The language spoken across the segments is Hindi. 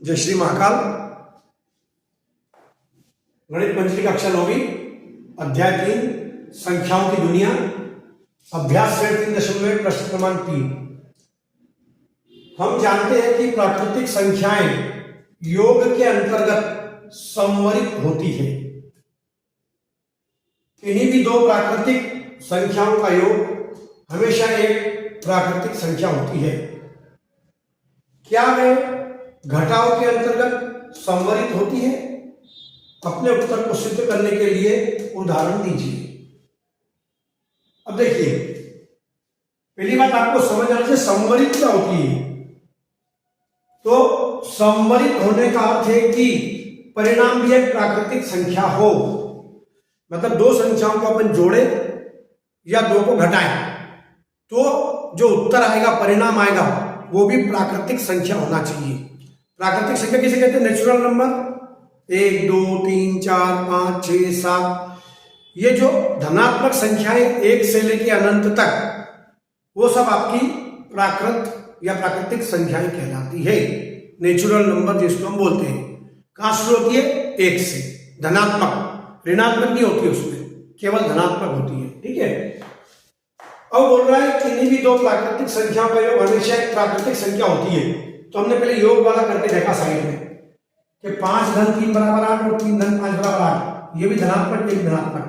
जय श्री महाकाल। गणित पंचमी कक्षा 9वीं अध्याय 3 संख्याओं की दुनिया अभ्यास 3.1 प्रश्न क्रमांक 3। हम जानते हैं कि प्राकृतिक संख्याएं योग के अंतर्गत संवरित होती है। इन्हीं भी दो प्राकृतिक संख्याओं का योग हमेशा एक प्राकृतिक संख्या होती है। क्या वे घटाव के अंतर्गत संवरित होती है? अपने उत्तर को सिद्ध करने के लिए उदाहरण दीजिए। अब देखिए, पहली बात आपको समझ आना चाहिए संवरित क्या होती है। तो संवरित होने का अर्थ है कि परिणाम भी एक प्राकृतिक संख्या हो, मतलब दो संख्याओं को अपन जोड़े या दो को घटाएं तो जो उत्तर आएगा, परिणाम आएगा, वो भी प्राकृतिक संख्या होना चाहिए। प्राकृतिक संख्या किसे कहते हैं? Natural number. 1 2 3 4 5 6 7, ये जो धनात्मक संख्याएं 1 से लेकर अनंत तक, वो सब आपकी प्राकृत या प्राकृतिक संख्याएं कहलाती है। नेचुरल नंबर जिसको हम बोलते हैं। कहां शुरू होती है? 1 से। धनात्मक, ऋणात्मक नहीं होती उसमें, केवल धनात्मक होती है। ठीक है। अब बोल रहा है कि इन्हीं भी दो प्राकृतिक संख्याओं का योग हमेशा एक प्राकृतिक संख्या होती है। तो हमने पहले योग वाला करके देखा साइड में कि 5 धन 3 बराबर 8 और 3 धन 5 बराबर 8, ये भी धनात्मक, ये भी धनात्मक।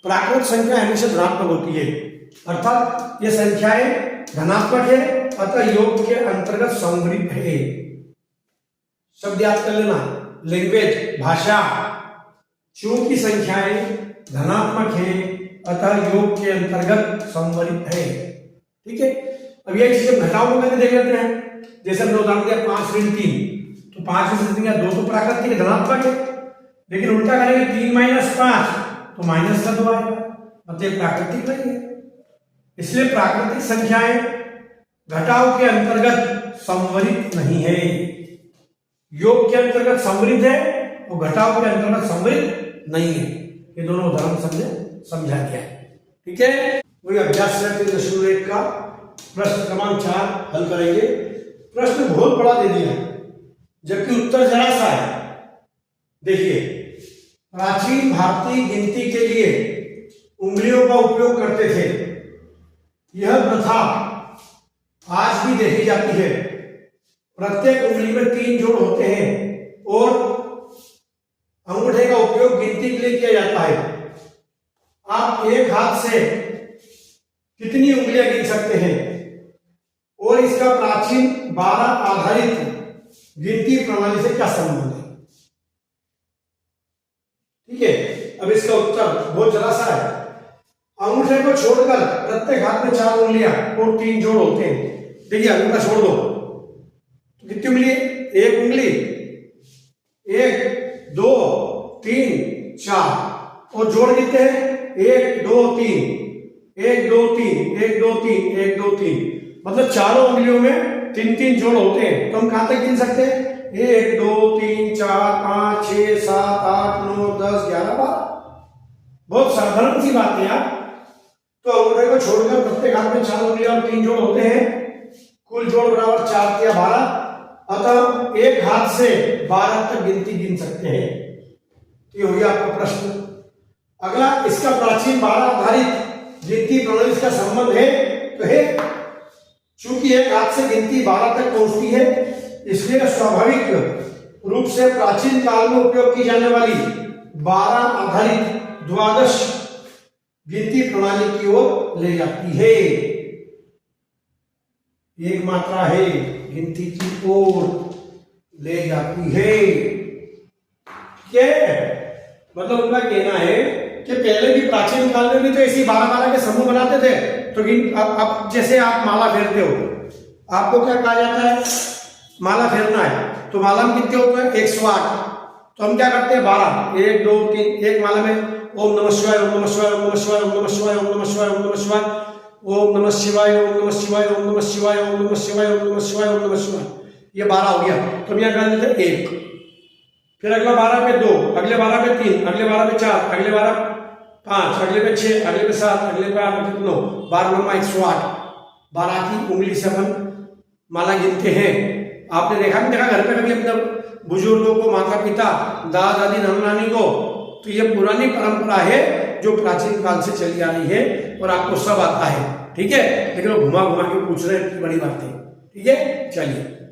प्राकृत संख्या हमेशा धनात्मक होती है, अर्थात ये संख्याएं धनात्मक है, अतः योग के अंतर्गत संवरित है। शब्द याद कर लेना, लैंग्वेज, भाषा। चूंकि संख्याएं धनात्मक है अतः योग के अंतर्गत संवरित है। ठीक है। अब ये चीजें घटाव को करके देख लेते हैं। जैसे हमने उदाहरण दिया 5 ऋण 3, तो 5 में से 2 तो प्राकृतिक है, धनात्मक है, लेकिन उल्टा करेंगे 3 - 5 तो माइनस का 2 आएगा, मतलब प्राकृतिक नहीं है। इसलिए प्राकृतिक संख्याएं घटाव के अंतर्गत संवरित नहीं है। योग के अंतर्गत संवरित है और घटाव के अंतर्गत संवरित नहीं है। ये दोनों उदाहरण समझा गया है। ठीक है। वही अभ्यास 3.1 का प्रश्न क्रमांक 4 हल करेंगे। प्रश्न बहुत बड़ा दे दिया जबकि उत्तर जरा सा है। देखिए, प्राचीन भारतीय गिनती के लिए उंगलियों का उपयोग करते थे। यह प्रथा आज भी देखी जाती है। प्रत्येक उंगली में 3 जोड़ होते हैं और अंगूठे का उपयोग गिनती के लिए किया जाता है। आप एक हाथ से कितनी उंगलियां गिन सकते हैं और इसका प्राचीन 12 आधारित गिनती प्रणाली से क्या संबंध है? ठीक है। अब इसका उत्तर बहुत जरा सा है। अंगूठे को छोड़कर प्रत्येक हाथ में 4 उंगलियां और 3 जोड़ होते हैं। देखिए, अंगूठा छोड़ दो तो कितनी उंगली? 1 उंगली, 1 2 3 4, और जोड़ कितने हैं? 1 2 3 1 2 3 1 2 3 1 2 3, मतलब चारों उंगलियों में 3 जोड़ होते हैं। तो हम कहां तक गिन सकते हैं? 1 2 3 4 5 6 7 8 9 10 11 12। बहुत साधारण सी बात है यार। तो अंगूठे को छोड़कर प्रत्येक हाथ में 4 उंगलियां और 3 जोड़ होते हैं। कुल जोड़ बराबर 4 या 12, अतः एक हाथ से 12 तक गिनती गिन सकते हैं। तो ये हो गया आपका प्रश्न। अगला, इसका प्राचीन 12 आधारित गिनती प्रणाली का संबंध है तो है। चूंकि एक हाथ से गिनती 12 तक पहुंचती है, इसलिए स्वाभाविक रूप से प्राचीन काल में उपयोग की जाने वाली 12 आधारित द्वादश गिनती प्रणाली की ओर ले जाती है। एक मात्रा है, गिनती की ओर ले जाती है। क्या मतलब उनका कहना है कि पहले भी प्राचीन काल में भी तो ऐसी 12-12 के समूह बनाते थे। तो अब जैसे आप माला फेरते हो, आपको क्या कहा जाता है? माला फेरना है, तो माला में कितने होते हैं? 108। तो हम क्या करते हैं? 12 1 2 3, एक माला में ओम नमः शिवाय ओम नमः शिवाय ओम नमः शिवाय ओम नमः शिवाय ओम नमः शिवाय ओम नमः शिवाय ओम नमः शिवाय ओम नमः शिवाय ओम नमः शिवाय ओम नमः शिवाय ओम नमः शिवाय ओम नमः शिवाय। ये 12 हो गया। तो हम यहाँ कर देते हैं 1, फिर अगला 12 पे 2, अगले 12 पे 3, अगले 12 पे 4, अगले 12 5, अगले पे 6, अगले पे 7, अगले पे 8, अगले पे 9, 12 9 108। 12 की उंगली से अपन माला गिनते हैं। आपने देखा नहीं देखा घर पे कभी अपने बुजुर्गों को, माता पिता, दादा दादी, नाना नानी को? तो ये पुरानी परंपरा है जो प्राचीन काल से चली आ रही है और आपको सब आता है, ठीक है, लेकिन वो घुमा घुमा के पूछ रहे हैं, बड़ी बात है, ठीक है। चलिए।